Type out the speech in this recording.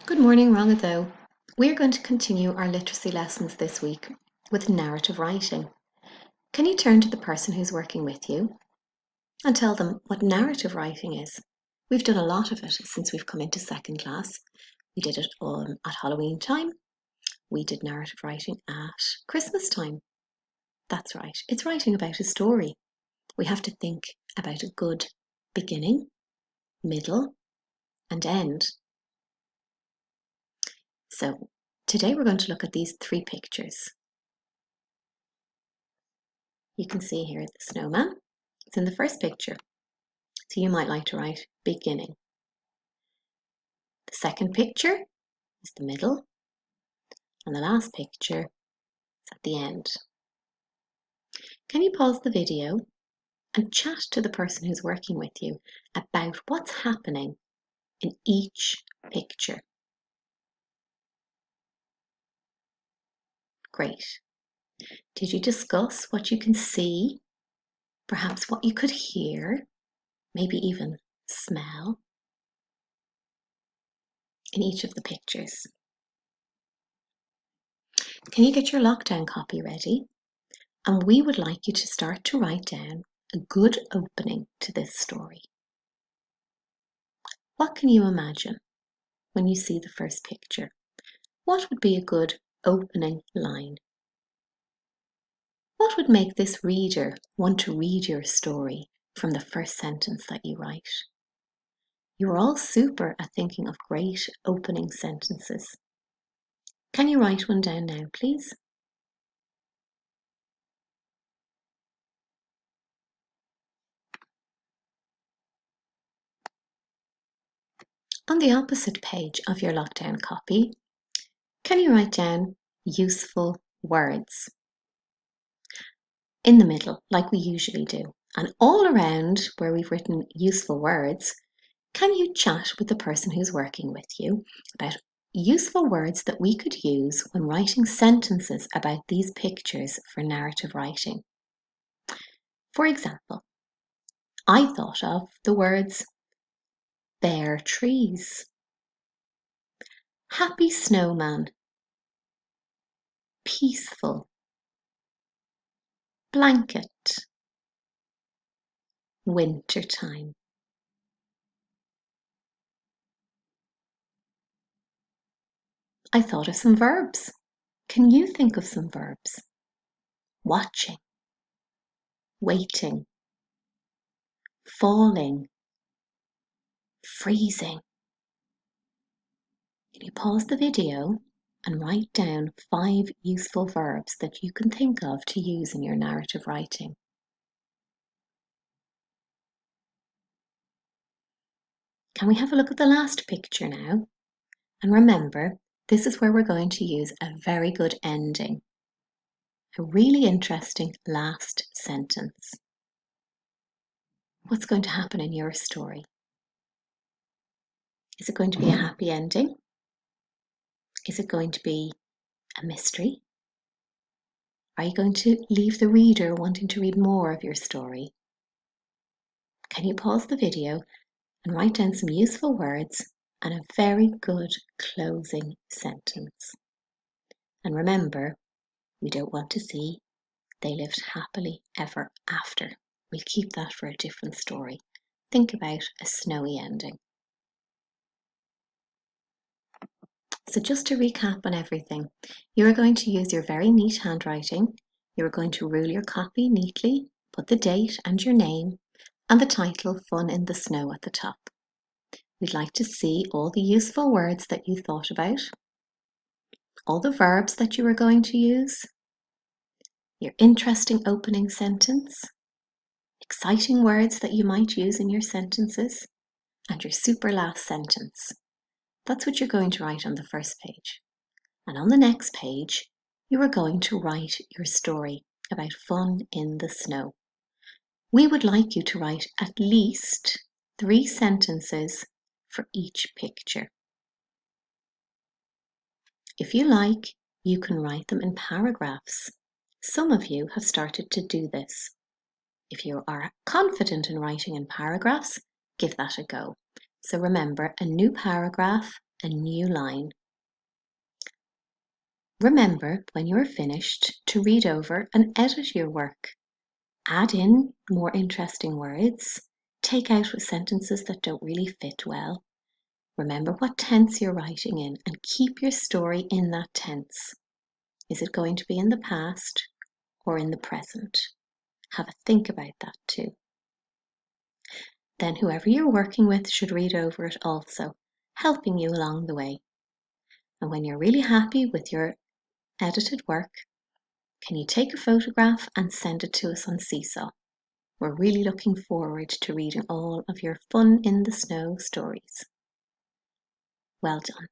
Good morning, Rangado. We're going to continue our literacy lessons this week with narrative writing. Can you turn to the person who's working with you and tell them what narrative writing is? We've done a lot of it since we've come into second class. We did it at Halloween time. We did narrative writing at Christmas time. That's right, it's writing about a story. We have to think about a good beginning, middle, and end. So today we're going to look at these three pictures. You can see here the snowman. It's in the first picture. So you might like to write beginning. The second picture is the middle. And the last picture is at the end. Can you pause the video and chat to the person who's working with you about what's happening in each picture? Great. Did you discuss what you can see? Perhaps what you could hear? Maybe even smell in each of the pictures? Can you get your lockdown copy ready? And we would like you to start to write down a good opening to this story. What can you imagine when you see the first picture? What would be a good opening line? What would make this reader want to read your story from the first sentence that you write? You're all super at thinking of great opening sentences. Can you write one down now, please? On the opposite page of your lockdown copy, can you write down useful words? In the middle, like we usually do. And all around where we've written useful words, can you chat with the person who's working with you about useful words that we could use when writing sentences about these pictures for narrative writing? For example, I thought of the words bare trees, happy snowman, peaceful, blanket, winter time. I thought of some verbs. Can you think of some verbs? Watching, waiting, falling, freezing. Can you pause the video and write down 5 useful verbs that you can think of to use in your narrative writing? Can we have a look at the last picture now? And remember, this is where we're going to use a very good ending. A really interesting last sentence. What's going to happen in your story? Is it going to be a happy ending? Is it going to be a mystery? Are you going to leave the reader wanting to read more of your story? Can you pause the video and write down some useful words and a very good closing sentence? And remember, we don't want to see they lived happily ever after. We'll keep that for a different story. Think about a snowy ending. So just to recap on everything, you are going to use your very neat handwriting. You are going to rule your copy neatly, put the date and your name, and the title Fun in the Snow at the top. We'd like to see all the useful words that you thought about, all the verbs that you are going to use, your interesting opening sentence, exciting words that you might use in your sentences, and your super last sentence. That's what you're going to write on the first page. And on the next page, you are going to write your story about fun in the snow. We would like you to write at least 3 sentences for each picture. If you like, you can write them in paragraphs. Some of you have started to do this. If you are confident in writing in paragraphs, give that a go. So remember, a new paragraph a new line. Remember, when you are finished, to read over and edit your work. Add in more interesting words. Take out sentences that don't really fit well. Remember what tense you're writing in and keep your story in that tense. Is it going to be in the past or in the present? Have a think about that too. Then whoever you're working with should read over it also, helping you along the way. And when you're really happy with your edited work, can you take a photograph and send it to us on Seesaw? We're really looking forward to reading all of your fun in the snow stories. Well done.